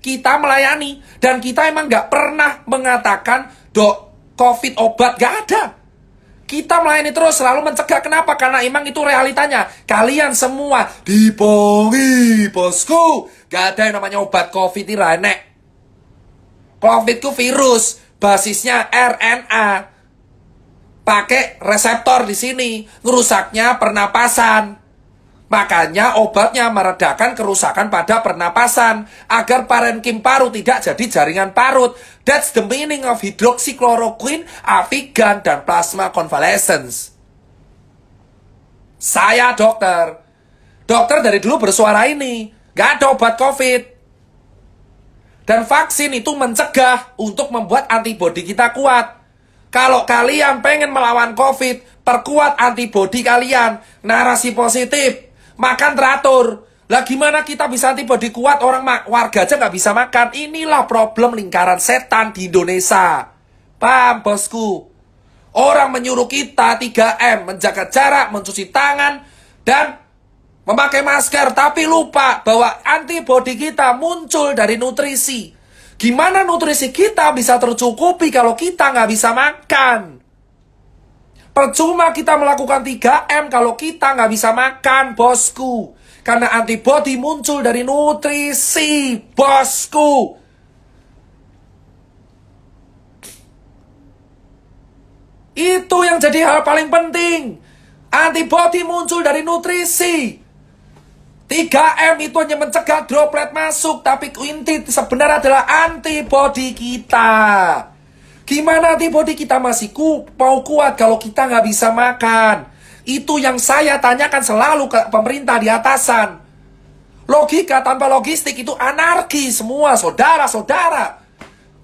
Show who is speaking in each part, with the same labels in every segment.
Speaker 1: kita melayani. Dan kita emang nggak pernah mengatakan, dok, COVID obat, nggak ada. Kita melayani terus, selalu mencegah. Kenapa? Karena emang itu realitanya. Kalian semua dipongi, bosku. Gak ada yang namanya obat COVID ini renek. COVID itu virus, basisnya RNA. Pakai reseptor di sini, ngerusaknya pernapasan. Makanya obatnya meredakan kerusakan pada pernapasan agar parenkim paru tidak jadi jaringan parut. That's the meaning of hydroxychloroquine, Avigan, dan plasma convalescence. Saya dokter. Dokter dari dulu bersuara ini. Gak ada obat COVID. Dan vaksin itu mencegah untuk membuat antibodi kita kuat. Kalau kalian pengen melawan COVID, perkuat antibodi kalian. Narasi positif. Makan teratur. Lah gimana kita bisa antibodi kuat, orang warga aja nggak bisa makan. Inilah problem lingkaran setan di Indonesia. Paham, bosku? Orang menyuruh kita 3M, menjaga jarak, mencuci tangan, dan memakai masker. Tapi lupa bahwa antibodi kita muncul dari nutrisi. Gimana nutrisi kita bisa tercukupi kalau kita nggak bisa makan? Percuma kita melakukan 3M kalau kita nggak bisa makan, bosku. Karena antibodi muncul dari nutrisi, bosku. Itu yang jadi hal paling penting. Antibodi muncul dari nutrisi. 3M itu hanya mencegah droplet masuk, tapi inti sebenarnya adalah antibodi kita. Gimana antibodi kita masih mau kuat kalau kita nggak bisa makan? Itu yang saya tanyakan selalu ke pemerintah di atasan. Logika tanpa logistik itu anarki semua, saudara-saudara.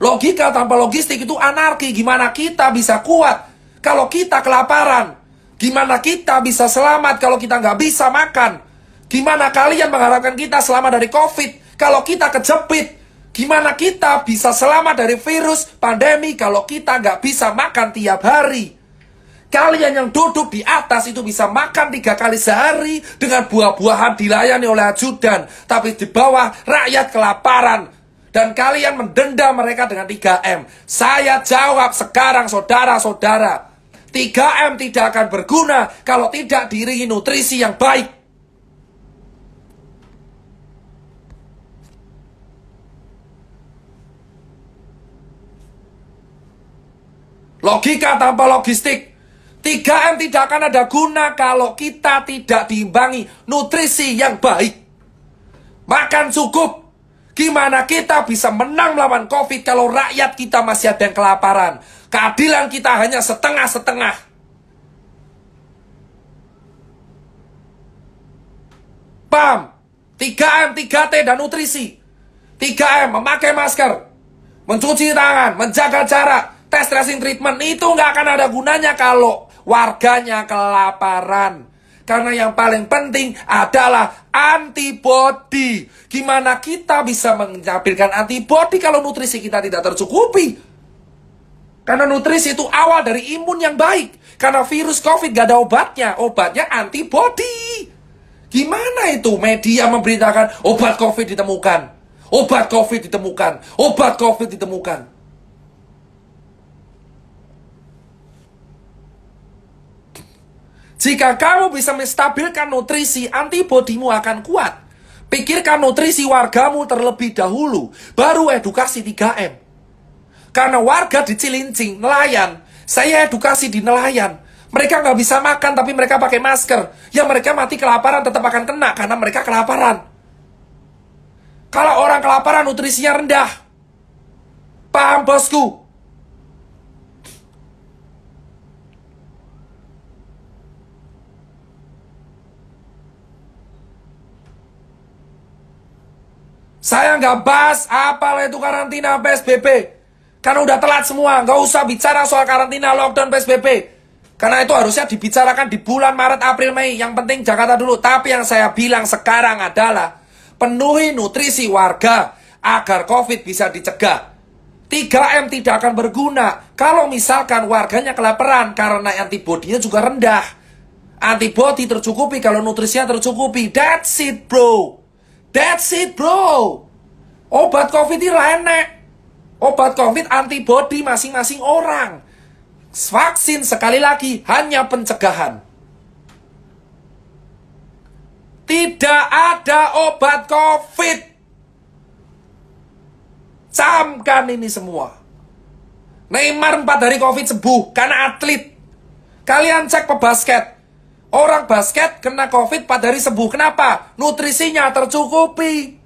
Speaker 1: Logika tanpa logistik itu anarki. Gimana kita bisa kuat kalau kita kelaparan? Gimana kita bisa selamat kalau kita nggak bisa makan? Gimana kalian mengharapkan kita selamat dari COVID kalau kita kejepit? Gimana kita bisa selamat dari virus pandemi kalau kita nggak bisa makan tiap hari? Kalian yang duduk di atas itu bisa makan 3 kali sehari dengan buah-buahan dilayani oleh ajudan. Tapi di bawah rakyat kelaparan. Dan kalian mendenda mereka dengan 3M. Saya jawab sekarang saudara-saudara. 3M tidak akan berguna kalau tidak diiringi nutrisi yang baik. Logika tanpa logistik. 3M tidak akan ada guna kalau kita tidak diimbangi nutrisi yang baik. Makan cukup. Gimana kita bisa menang melawan COVID kalau rakyat kita masih ada yang kelaparan? Keadilan kita hanya setengah-setengah. Paham? 3M, 3T, dan nutrisi. 3M, memakai masker, mencuci tangan, menjaga jarak, tes tracing treatment. Itu nggak akan ada gunanya kalau warganya kelaparan. Karena yang paling penting adalah antibodi. Gimana kita bisa menampilkan antibodi kalau nutrisi kita tidak tercukupi? Karena nutrisi itu awal dari imun yang baik. Karena virus COVID gak ada obatnya. Obatnya antibodi. Gimana itu media memberitakan obat COVID ditemukan? Obat COVID ditemukan. Obat COVID ditemukan. Jika kamu bisa menstabilkan nutrisi, antibodimu akan kuat. Pikirkan nutrisi wargamu terlebih dahulu, baru edukasi 3M. Karena warga di Cilincing, nelayan, saya edukasi di nelayan. Mereka nggak bisa makan, tapi mereka pakai masker. Ya mereka mati kelaparan tetap akan kena, karena mereka kelaparan. Kalau orang kelaparan, nutrisinya rendah. Paham, bosku? Saya nggak bahas apalah itu karantina PSBB. Karena udah telat semua. Nggak usah bicara soal karantina, lockdown, PSBB. Karena itu harusnya dibicarakan di bulan Maret, April, Mei. Yang penting Jakarta dulu. Tapi yang saya bilang sekarang adalah penuhi nutrisi warga agar COVID bisa dicegah. 3M tidak akan berguna kalau misalkan warganya kelaparan karena antibodinya juga rendah. Antibodi tercukupi kalau nutrisinya tercukupi. That's it, bro. That's it, bro. Obat COVID ini enek. Obat COVID antibody masing-masing orang. Vaksin sekali lagi hanya pencegahan. Tidak ada obat COVID. Camkan ini semua. Neymar 4 hari COVID sembuh karena atlet. Kalian cek pebasket. Orang basket kena COVID 4 hari sembuh. Kenapa? Nutrisinya tercukupi.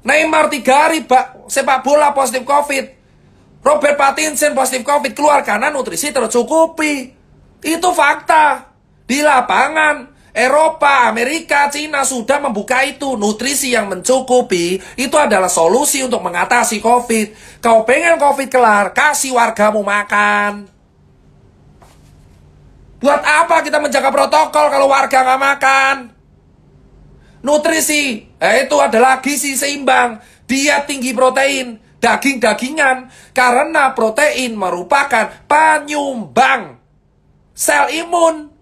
Speaker 1: Neymar 3 hari sepak bola positif COVID. Robert Pattinson positif COVID keluar karena nutrisi tercukupi. Itu fakta. Di lapangan Eropa, Amerika, Cina sudah membuka itu. Nutrisi yang mencukupi itu adalah solusi untuk mengatasi COVID. Kau pengen COVID kelar, kasih wargamu makan. Buat apa kita menjaga protokol kalau warga nggak makan? Nutrisi, itu adalah gizi seimbang. Diet tinggi protein, daging-dagingan. Karena protein merupakan penyumbang sel imun.